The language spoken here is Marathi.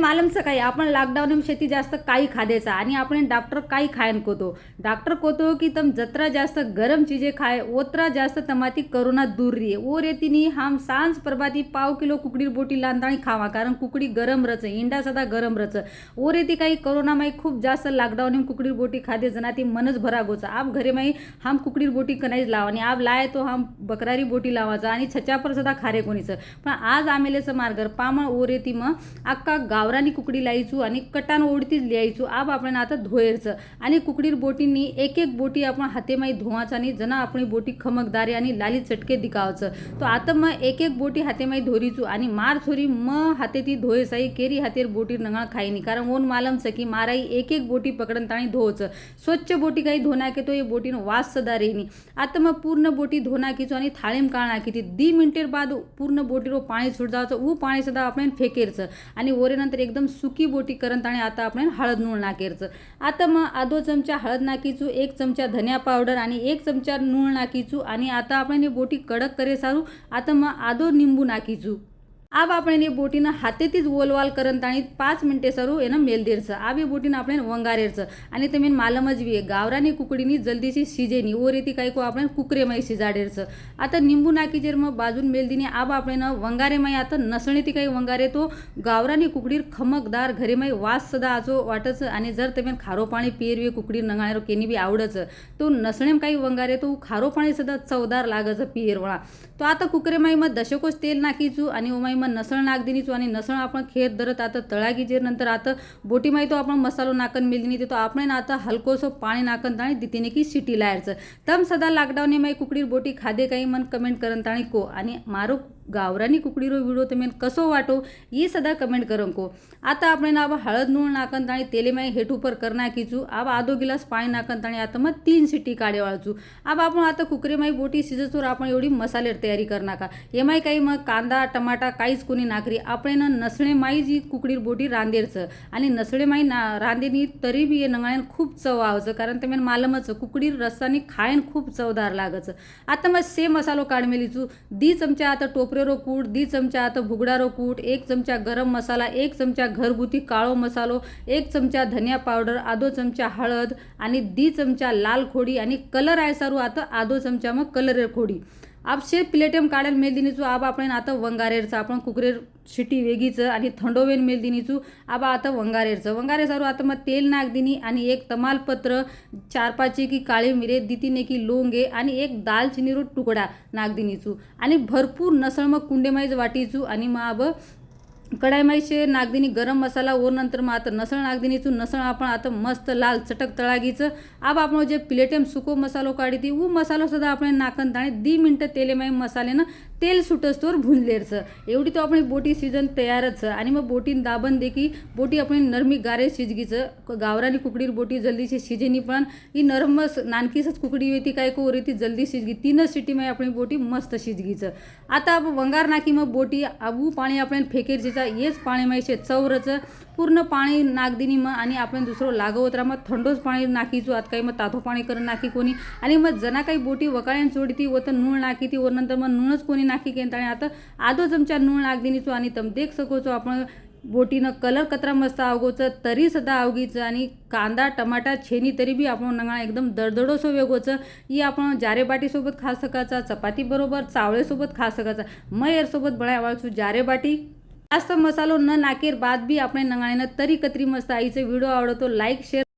मालूम सकाळी आपण लॉकडाउन में शेती जास्त काई खादेचा आणि आपण डॉक्टर काई खायन कोतो। डॉक्टर कोतो कि तम जतरा जास्त गरम चीजें खाए ओतरा जास्त तमाती कोरोना दूर रही वो रेती नहीं। हम सांझ प्रभाती पाव किलो कुकड़ी बोटी लांदाणी खावा कारण कुकड़ी गरम रच इंडा सदा गरम रच वो रेती काही कोरोना में खूब जास्त लॉकडाउन में कुकड़ी बोटी खादे जनाती मनच भरा गोचा। आप घरे में हम कुकड़ी बोटी कनाईज लावानी आप लाए तो हम बकरारी बोटी लावाचा आणि छच्या पर सदा खारे कोणीच पण आज आमेलेचं मार्गर पामण वो रेती मग अक्का गावरानी कुकडी लायचू आणि कटान ओढतीच लिहायचू। आप आपण आता धोयरचं आणि कुकडीर बोटींनी एक एक बोटी आपण हातेमाई धुवाच आणि जना आपली बोटी खमकदारी आणि लाली चटके दिखावचं। तो आता मग एक एक बोटी हातेमाई धोरीचू आणि मार छोरी मग हाते ती धोयसाई केरी हातेर बोटी नंगाळ खाईनी कारण ओन मालमच की माराई एक एक बोटी पकडन ताणी धोवचं। स्वच्छ बोटी काही धोना के तो ये बोटीन वास सदा रेनी। आता मग पूर्ण बोटी धोना कीचो आणि थाळीम काळना की 2 मिनिटेर बाद पूर्ण बोटीरो पाणी छूट जावचं वो पाणी सदा आपण फेकेरचं आणि ओरेनंतर एकदम सुकी बोटी करंत आणि आता आपण हळद नूळ नाकेरचं। आता मग आधो चमचा हळद नाकीचू 1 चमचा धनिया पावडर आणि 1 चमचा नूळ नाकीचू आणि आता आपण ही बोटी कडक करे सारू। आता मग आधो निंबू नाकीचू अब आपण ये बोटीनं हातेतीच ओलवाल करंत आणि 5 मिनिटे सरू एनं मेल देरचं। अब ये बोटीनं आपण वंगारेरचं आणि तुम्ही मालमच भी गावरानी कुकडीनी जल्दीशी शिजेनी ओ रेती काही को आपण कुकरे माई शिजाडेरचं। आता निंबू नाकीचेर मग बाजून मेल दिनी अब आपण वंगारे माई आता नसणे ती काही वंगारे तो गावरानी कुकडीर खमकदार घरे माई वास सदा आजो वाटच आणि जर तुम्ही खारो पाणी पिरवे कुकडीर नंगाळेरो केनी बी आवडचं तो नसणेम काही वंगारे तो खारो पाणी सदा चवदार लागचं पिरवळा। तो आता कुकरे माई मग दशकोस तेल नाकीचू आणि ओमाई मग नसळ नाक दिनीचू आणि नसळ आपण खेत धरत आता तळागीचेर नंतर आता बोटी माई तो आपण मसालो नाकन मेलदिनी तो आपण आता हलकोसो पाणी नाकन ताणी दितीने की सिटी लायरचं। तम सदा लॉकडाउन माई कुकडीर बोटी खादे काही मन कमेंट करन ताणी को आणि मारो गावरानी कुकडीरो व्हिडिओ तुम्हें कसो वाटो ये सदा कमेंट करन को। आता आपण अब हळद नूळ नाकन ताणी तेले माई हेठ ऊपर करना कीचू अब आधो गिलास पाणी नाकन ताणी आता मग 3 सिटी काढे वाळचू। अब आपण आता कुकरे माई बोटी शिजतोर आपण एवढी मसालेर तयारी करना का ये माई काही मग कांदा टमाटा काहीच कोणी नाकरी आपण नसणे माई जी कुकडीर बोटी रांदेरचं आणि नसळे माई रांदेनी तरी बी ये नंगाळ्यान खूप चव आवचं कारण तुम्ही मालमच कुकडीर रस्सानी खायन खूप चवदार लागचं। आता मग से मसालो काढ मेलीचू 2 चमचा आता टोपरेरो कूट 2 चमचा आता भुगडारो कूट 1 चमचा गरम मसाला 1 चमचा घरगुती काळो मसालो 1 चमचा धनिया पावडर आधो चमचा हळद आणि 2 चमचा लाल खोडी आणि कलर आहे सारू आता आधो चमचा मग कलर खोडी। अब शे प्लेटम काढेल मेल दिनीचू अब आपण आता वंगारेरचं आपण कुकरेर शिटी वेगीचं आणि थंडोवेन मेल दिनीचू अब आता वंगारेरचं वंगारे सारू आता मग तेल नाक दिनी आणि 1 तमालपत्र 4-5 की काळे मिरे दितीने की लोंगे आणि 1 दालचिनीरो तुकडा नाक दिनीचू आणि भरपूर नसळ मग कुंडेमाईज वाटीचू आणि मग अब कढाई माई शे नागदिनी गरम मसाला और नंतर मग आता नसळ नागदिनीचू नसळ आपण आता मस्त लाल चटक तळागीचं। अब आपण जे प्लेटेम सुको मसालो काढी ती वो मसालो सदा आपण नाकन ताणी 2 मिनिटं तेले माई मसालेनं तेल सुटस्तोर भुंजलेरचं एवढी तो आपली बोटी सीजन तयारच आणि मग बोटीन दाबन दे की बोटी आपण नरमी गारे शिजगीचं। गावरानी कुकडीर बोटी जल्दीशी शिजेनी पण ही नरम नानकीसच कुकडी होती काय को रेती जल्दी शिजगी 3 सिटी माई आपली बोटी मस्त शिजगीचं। आता अब वंगार नाकी मग बोटी अबू पाणी आपण फेकेरचे येच पाणी माहिशे चौरचं पूर्ण पाणी नागदिनी मग आणि आपण दुसरं लागवत राहा मग थंडोच पाणी नाकीचू आता काही मग ताथो पाणी करून नाकी कोणी आणि मग जना काही बोटी वकाळ्यान चोडी ती व तर नूळ नाकी ती वर नंतर मग नूळच कोणी नाकी केन आणि आता आधो चमचा नूळ नागदिनीचू आणि तम देख सकोचो आपण बोटीनं कलर कतरा मस्त आवगोचं तरी सदा आवगीचं आणि कांदा टमाटा छेनी तरी बी आपण नंगाळा एकदम दडदडोसो वेगोचं ही आपण जारे बाटी सोबत खा सकाचा चपाती बरोबर चावळे सोबत खा सकाचा मयर सोबत बळ्या वाळचू जारे बाटी जास्त मसालो न नाकेर बाद बी आपण नंगाळ्यानं तरी कतरी मस्त आईचे व्हिडिओ आवडतो लाईक शेअर